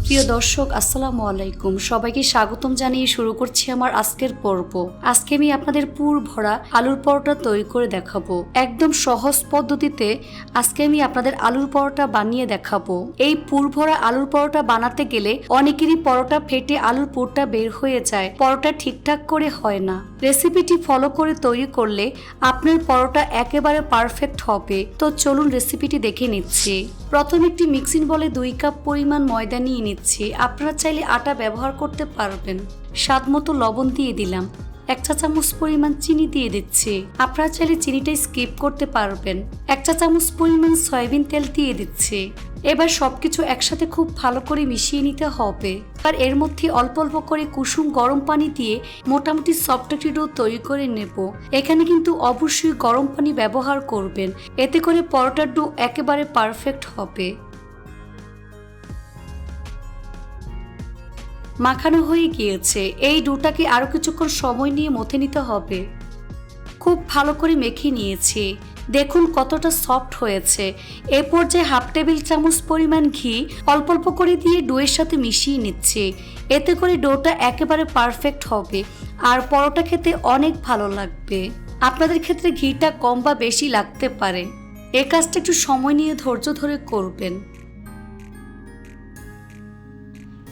প্রিয় দর্শক, আসসালামু আলাইকুম। সবাইকে স্বাগতম জানিয়ে শুরু করছি আমার আজকের পর্ব। আজকে আমি আপনাদের পুর ভরা আলুর পরোটা তৈরি করে দেখাবো। একদম সহজ পদ্ধতিতে আজকে আমি আপনাদের আলুর পরোটা বানিয়ে দেখাবো। এই পুর ভরা আলুর পরোটা বানাতে গেলে অনেকেরই পরোটা ফেটে আলুর পুরটা বের হয়ে যায়, পরোটা ঠিকঠাক করে হয় না। রেসিপিটি ফলো করে তৈরি করলে আপনার পরোটা একেবারে পারফেক্ট হবে। তো চলুন রেসিপিটি দেখে নিচ্ছি। প্রথমে একটি মিক্সিং বলে 2 কাপ পরিমাণ ময়দা নিয়ে নিচ্ছি। আপনারা চাইলে আটা ব্যবহার করতে পারবেন। স্বাদ মতো লবণ দিয়ে দিলাম। 1 চা চামচ পরিমাণ চিনি দিয়ে দিচ্ছি। আপনারা চাইলে চিনিটা স্কিপ করতে পারবেন। 1 চা চামচ পরিমাণ সয়াবিন তেল দিয়ে দিচ্ছি। এবার সবকিছু একসাথে খুব ভালো করে মিশিয়ে নিতে হবে। আর এর মধ্যে অল্প অল্প করে কুসুম গরম পানি দিয়ে মোটামুটি সফট একটি ডো তৈরি করে নেব। এখানে কিন্তু অবশ্যই গরম পানি ব্যবহার করবেন, এতে করে পরোটার ডো একেবারে পারফেক্ট হবে। মাখানো হয়ে গিয়েছে। এই ডোটাকে আরো কিছুক্ষণ সময় নিয়ে মথে নিতে হবে। খুব ভালো করে মেখে নিয়েছি। দেখুন কতটা সফট হয়েছে। এ পর্যায়ে 1/2 টেবিল চামচ পরিমাণ ঘি অল্প অল্প করে দিয়ে ডোয়ের সাথে মিশিয়ে নিচ্ছি। এতে করে ডোটা একেবারে পারফেক্ট হবে আর পরোটা খেতে অনেক ভালো লাগবে। আপনাদের ক্ষেত্রে ঘিটা কম বা বেশি লাগতে পারে। এই কাজটা একটু সময় নিয়ে ধৈর্য ধরে করবেন।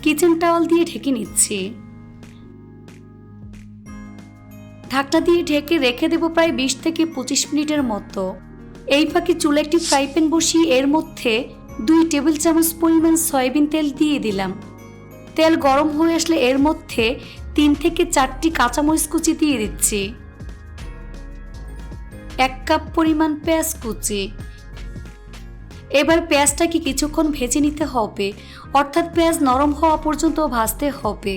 কিচেন টাওয়াল দিয়ে ঢেকে নিচ্ছি। ঢাকনা দিয়ে ঢেকে রেখে দেব প্রায় 20 থেকে 25 মিনিটের মতো। এই ফাঁকে চুলে একটি ফ্রাই প্যান বসিয়ে এর মধ্যে 2 টেবিল চামচ পরিমাণ সয়াবিন তেল দিয়ে দিলাম। তেল গরম হয়ে আসলে এর মধ্যে 3 থেকে 4টি কাঁচামরিচ কুচি দিয়ে দিচ্ছি। 1 কাপ পরিমাণ পেঁয়াজ কুচি। এবার পেঁয়াজটাকে কিছুক্ষণ ভেজে নিতে হবে, অর্থাৎ পেঁয়াজ নরম হওয়া পর্যন্ত ভাজতে হবে।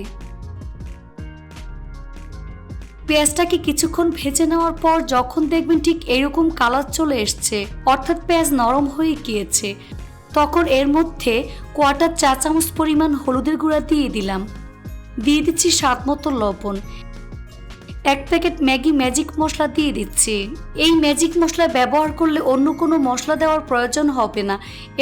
পেঁয়াজটাকে কিছুক্ষণ ভেজে নেওয়ার পর যখন দেখবেন ঠিক এরকম কালার চলে এসছে, অর্থাৎ পেঁয়াজ নরম হয়ে গিয়েছে, তখন এর মধ্যে 1/4 চা চামচ পরিমাণ হলুদের গুঁড়া দিয়ে দিলাম। দিয়ে দিচ্ছি স্বাদ মতো লবণ। 1 প্যাকেট ম্যাগি ম্যাজিক মশলা দিয়ে দিচ্ছি। এই ম্যাজিক মশলা ব্যবহার করলে অন্য কোনো মশলা দেওয়ার প্রয়োজন হবে না,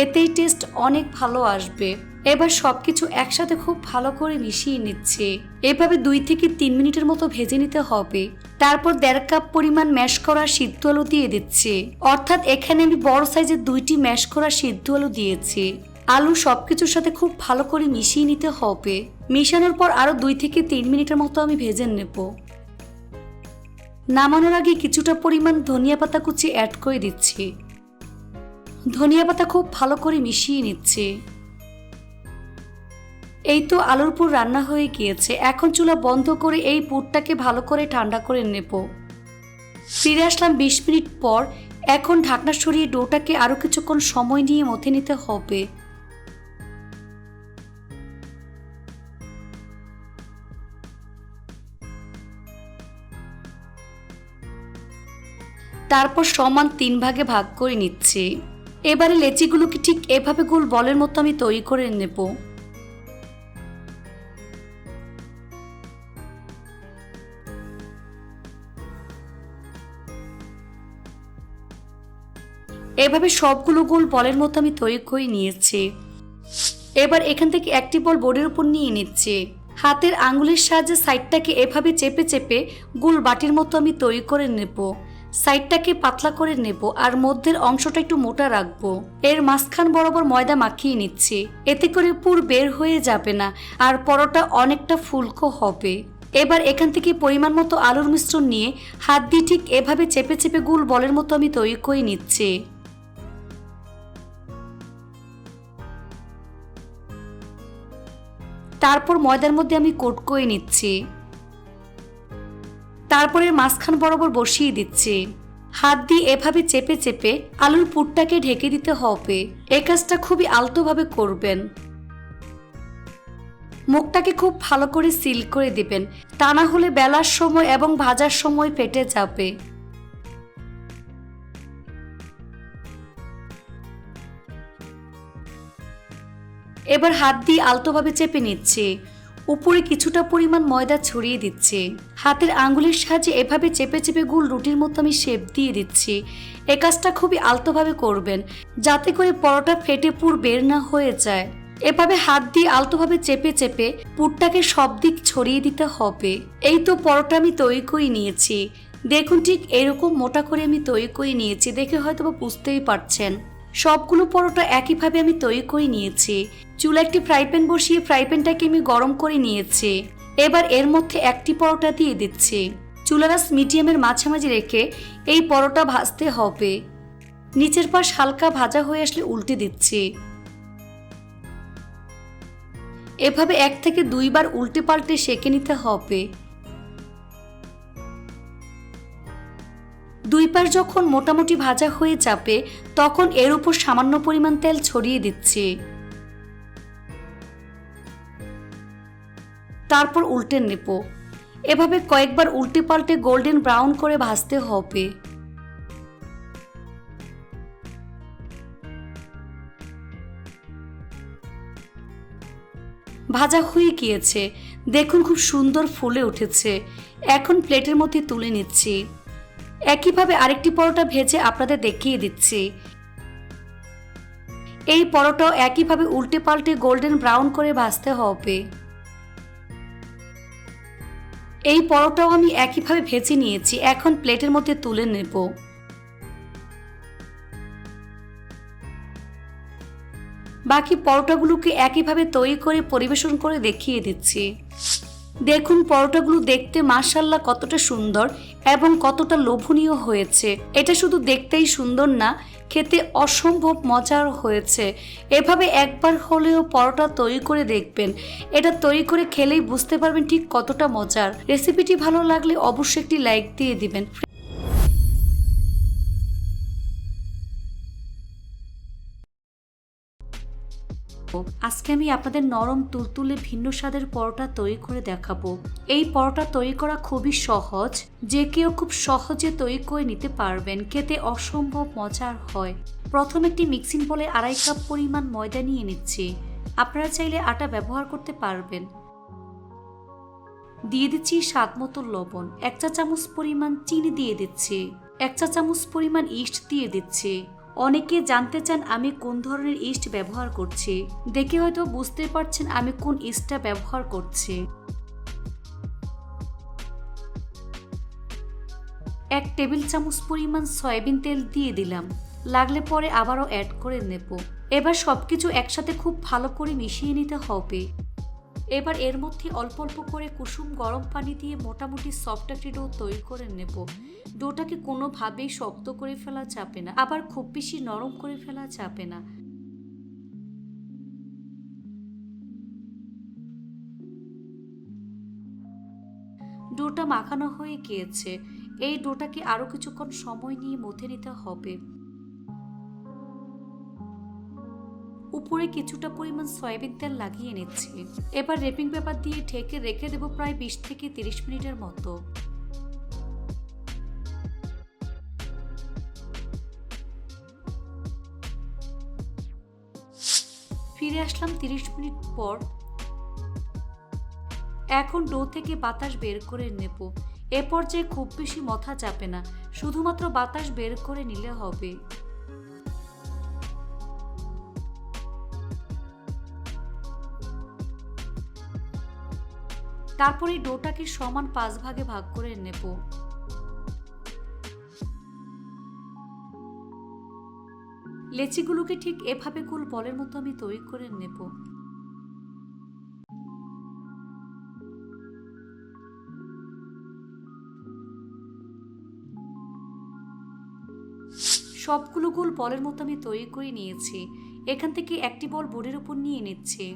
এতেই টেস্ট অনেক ভালো আসবে। এবার সবকিছু একসাথে খুব ভালো করে মিশিয়ে নিচ্ছি। এভাবে 2 থেকে 3 মিনিটের মতো ভেজে নিতে হবে। তারপর 1.5 কাপ পরিমাণ ম্যাশ করা সিদ্ধ আলু দিয়ে দিচ্ছি। অর্থাৎ এখানে আমি বড় সাইজের 2টি ম্যাশ করা সিদ্ধ আলু দিয়েছি। আলু সবকিছুর সাথে খুব ভালো করে মিশিয়ে নিতে হবে। মিশানোর পর আরো 2 থেকে 3 মিনিটের মতো আমি ভেজে নেব। নামানোর আগে কিছুটা পরিমাণ ধনিয়া পাতা কুচি অ্যাড করে দিচ্ছি। ধনিয়া পাতা খুব ভালো করে মিশিয়ে নিচ্ছি। এই তো আলুর পুর রান্না হয়ে গিয়েছে। এখন চুলা বন্ধ করে এই পুরটাকে ভালো করে ঠান্ডা করে নেব। ফিরে আসলাম 20 মিনিট পর। এখন ঢাকনা সরিয়ে ডোটাকে আরো কিছুক্ষণ সময় নিয়ে মথে নিতে হবে। তারপর সমান 3 ভাগে ভাগ করে নিচ্ছি। এবারে লেচিগুলোকে ঠিক এভাবে গোল বলের মতো আমি তৈরি করে নেব। এভাবে সবগুলো গোল বলের মতো আমি তৈরি করে নিয়েছি। এবার এখান থেকে একটি বল বোর্ডের উপর নিয়ে নিচ্ছি। হাতের আঙ্গুলের সাহায্যে সাইডটাকে এভাবে চেপে চেপে গোল বাটির মতো আমি তৈরি করে নেব। সাইডটাকে পাতলা করে নেব আর মধ্যের অংশটা একটু মোটা রাখবো। এর মাঝখান বরাবর ময়দা মাখিয়ে নিচ্ছি। এতে করে পুর বের হয়ে যাবে না আর পরোটা অনেকটা ফুলকো হবে। এবার এখান থেকে পরিমাণ মতো আলুর মিশ্রণ নিয়ে হাত দিয়ে ঠিক এভাবে চেপে চেপে গোল বলের মতো আমি তৈরি করে নিচ্ছি। তারপর ময়দার মধ্যে আমি কোট করে নিচ্ছি। তারপরে মাঝখান বরাবর বসিয়ে দিচ্ছি। হাত দিয়ে এভাবে চেপে চেপে আলুর পুরটাকে ঢেকে দিতে হবে। এই কাজটা খুবই আলতোভাবে করবেন। মুখটাকে খুব ভালো করে সিল করে দিবেন, তা না হলে বেলার সময় এবং ভাজার সময় ফেটে যাবে। এবার হাত দিয়ে আলতোভাবে চেপে নিচ্ছি। উপরে কিছুটা পরিমাণ ময়দা ছড়িয়ে দিচ্ছি। হাতের আঙ্গুলের সাহায্যে এভাবে চেপে চেপে গোল রুটির মতো আমি শেপ দিয়ে দিচ্ছি। এই কাজটা খুবই আলতোভাবে করবেন, যাতে করে পরোটা ফেটে পুর বের না হয়ে যায়। এভাবে হাত দিয়ে আলতোভাবে চেপে চেপে পুরটাকে সব দিক ছড়িয়ে দিতে হবে। এই তো পরোটা আমি তৈরি করে নিয়েছি। দেখুন ঠিক এরকম মোটা করে আমি তৈরি করে নিয়েছি, দেখে হয়তো বুঝতেই পারছেন। সবগুলো পরোটা একইভাবে আমি তৈরি করে নিয়েছি। চুলা একটি ফ্রাই প্যান বসিয়ে ফ্রাই প্যানটাকে আমি গরম করে নিয়েছি। এবার এর মধ্যে একটি পরোটা দিয়ে দিচ্ছি। চুলার আঁচ মিডিয়ামের মাঝামাঝি রেখে এই পরোটা ভাজতে হবে। নিচের পাশ হালকা ভাজা হয়ে আসলে উল্টে দিচ্ছি। এভাবে 1 থেকে 2 বার উল্টে পাল্টে সেঁকে নিতে হবে। 2 পাশ যখন মোটামুটি ভাজা হয়ে যাবে তখন এর উপর সামান্য পরিমাণ তেল ছড়িয়ে দিচ্ছি। তারপর উল্টে নেব। এভাবে কয়েকবার উল্টে পাল্টে গোল্ডেন ব্রাউন করে ভাজতে হবে। ভাজা হয়ে গিয়েছে, দেখুন খুব সুন্দর ফুলে উঠেছে। এখন প্লেটের মধ্যে তুলে নিচ্ছি। একইভাবে আরেকটি পরোটা ভেজে আপনাদের দেখিয়ে দিচ্ছি। এই পরোটাও একইভাবে উল্টে পাল্টে গোল্ডেন ব্রাউন করে ভাজতে হবে। এই পরোটাও আমি একইভাবে ভেজে নিয়েছি, এখন প্লেটের মধ্যে তুলে নেব। বাকি পরোটাগুলোকে একইভাবে তৈরি করে পরিবেশন করে দেখিয়ে দিচ্ছি। দেখুন পরোটাগুলো দেখতে মাশাআল্লাহ কতটা সুন্দর এবং কতটা লোভনীয় হয়েছে। এটা শুধু দেখতেই সুন্দর না, খেতে অসম্ভব মজার হয়েছে। এভাবে একবার হলেও পরোটা তৈরি করে দেখবেন। এটা তৈরি করে খেলেই বুঝতে পারবেন ঠিক কতটা মজার। রেসিপিটি ভালো লাগলে অবশ্যই একটি লাইক দিয়ে দিবেন। আজকে আমি আপনাদের নরম তুলতুলে ভিন্ন স্বাদের পরোটা তৈরি করে দেখাবো। এই পরোটা তৈরি করা খুবই সহজ, যে কেউ খুব সহজে তৈরি করে নিতে পারবেন। খেতে অসম্ভব মজার হয়। প্রথম একটি মিক্সিং বলে 2.5 কাপ পরিমাণ ময়দা নিয়ে নিচ্ছি। আপনারা চাইলে আটা ব্যবহার করতে পারবেন। দিয়ে দিচ্ছি স্বাদ মতো লবণ, 1 চা চামচ পরিমাণ চিনি দিয়ে দিচ্ছি, 1 চা চামচ পরিমাণ ইস্ট দিয়ে দিচ্ছি। অনেকে জানতে চান আমি কোন ধরনের ইস্ট ব্যবহার করছি, দেখে হয়তো বুঝতে পারছেন আমি কোন ইস্টটা ব্যবহার করছি। 1 টেবিল চামচ পরিমাণ সয়াবিন তেল দিয়ে দিলাম, লাগলে পরে আবারও অ্যাড করে নেব। এবার সবকিছু একসাথে খুব ভালো করে মিশিয়ে নিতে হবে। এবার এর মধ্যে অল্প অল্প করে কুসুম গরম পানি দিয়ে মোটামুটি সফট একটি ডো তৈরি করে নেব। ডোটাকে কোনোভাবেই শক্ত করে ফেলা যাবে না, আবার খুব বেশি নরম করে ফেলা যাবে না। ডোটা মাখানো হয়ে গিয়েছে। এই ডোটাকে আরো কিছুক্ষণ সময় নিয়ে মথে নিতে হবে। উপরে কিছুটা পরিমাণ সয়াবিন তেল লাগিয়ে নিচ্ছি। এবার রেপিং পেপার দিয়ে ঢেকে রেখে দেব প্রায় 20 থেকে 30 মিনিটের মতো। ফিরে আসলাম 30 মিনিট পর। এখন ডো থেকে বাতাস বের করে নেব। এ পর্যায়ে খুব বেশি মথা যাবে না, শুধুমাত্র বাতাস বের করে নিলে হবে। তারপরে ডোটাকে সমান 5 ভাগে ভাগ করে নেব। লেচিগুলোকে ঠিক এভাবে গোল বলের মতো আমি তৈরি করে নেব। সবগুলো গোল বলের মতো আমি তৈরি করে নিয়েছি। এখান থেকে একটি বল বোর্ডের উপর নিয়ে নিচ্ছি।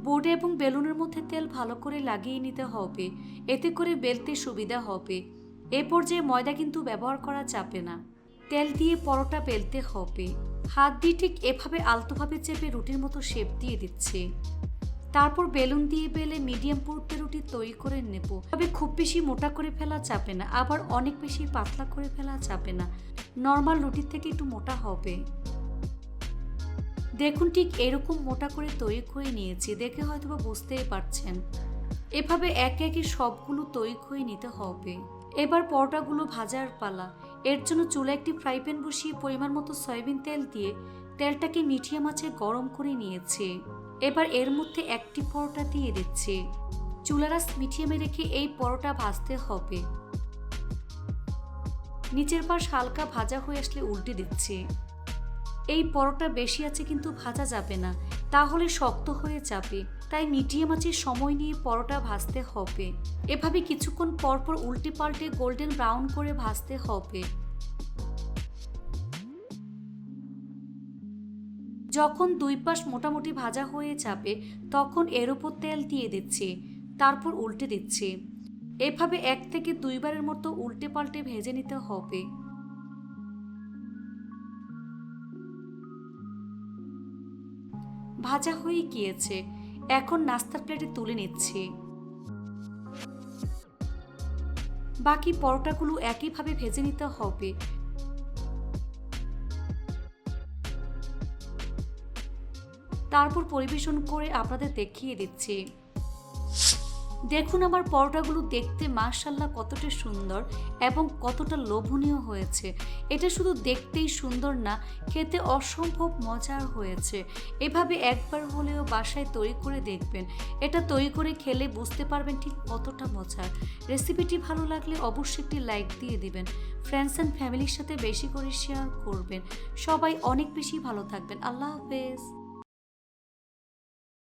বোর্ডে এবং বেলুনের মধ্যে তেল ভালো করে লাগিয়ে নিতে হবে, এতে করে বেলতে সুবিধা হবে। এ পর্যায়ে ময়দা কিন্তু ব্যবহার করা যাবে না। তেল দিয়ে পরোটা বেলতে হবে। হাত দিয়ে ঠিক এভাবে আলতোভাবে চেপে রুটির মতো শেপ দিয়ে দিচ্ছি। তারপর বেলুন দিয়ে বেলে মিডিয়াম পুরুত্বের রুটি তৈরি করে নেব। তবে খুব বেশি মোটা করে ফেলা যাবে না, আবার অনেক বেশি পাতলা করে ফেলা যাবে না। নর্মাল রুটির থেকে একটু মোটা হবে। দেখুন ঠিক এরকম মোটা করে তৈরি করে নিয়েছি, দেখে হয়তো বুঝতেই পারছেন। এভাবে একে একে সবগুলো তৈরি করে নিতে হবে। এবার পরোটাগুলো ভাজার পালা। এর জন্য চুলায় একটি ফ্রাই প্যান বসিয়ে পরিমাণ মতো সয়াবিন তেল দিয়ে তেলটাকে মিডিয়াম আঁচে গরম করে নিয়েছি। এবার এর মধ্যে একটি পরোটা দিয়ে দিচ্ছি। চুলার আঁচ মিডিয়ামে রেখে এই পরোটা ভাজতে হবে। নিচের পাশ হালকা ভাজা হয়ে আসলে উল্টে দিচ্ছি। এই পরোটা বেশি আছে কিন্তু ভাজা যাবে না, তাহলে শক্ত হয়ে যাবে, তাই মিডিয়াম আঁচে সময় নিয়ে পরোটা ভাজতে হবে। এভাবে কিছুক্ষণ পরপর উল্টে পাল্টে গোল্ডেন ব্রাউন করে ভাজতে হবে। যখন দুই পাশ মোটামুটি ভাজা হয়ে যাবে তখন এর উপর তেল দিয়ে দিচ্ছি, তারপর উল্টে দিচ্ছি। এভাবে 1 থেকে 2 বারের মতো উল্টে পাল্টে ভেজে নিতে হবে। ভাজা হয়ে গিয়েছে, এখন নাস্তার প্লেটে তুলে নিচ্ছি। বাকি পরোটাগুলো একইভাবে ভেজে নিতে হবে। তারপর পরিবেশন করে আপনাদের দেখিয়ে দিচ্ছি। দেখুন আমার পরোটাগুলো দেখতে মাশাআল্লাহ কতটা সুন্দর এবং কতটা লোভনীয় হয়েছে। এটা শুধু দেখতেই সুন্দর না, খেতে অসম্ভব মজার হয়েছে। এভাবে একবার হলেও বাসায় তৈরি করে দেখবেন। এটা তৈরি করে খেলে বুঝতে পারবেন ঠিক কতটা মজার। রেসিপিটি ভালো লাগলে অবশ্যই একটি লাইক দিয়ে দিবেন। ফ্রেন্ডস অ্যান্ড ফ্যামিলির সাথে বেশি করে শেয়ার করবেন। সবাই অনেক বেশি ভালো থাকবেন। আল্লাহ হাফেজ।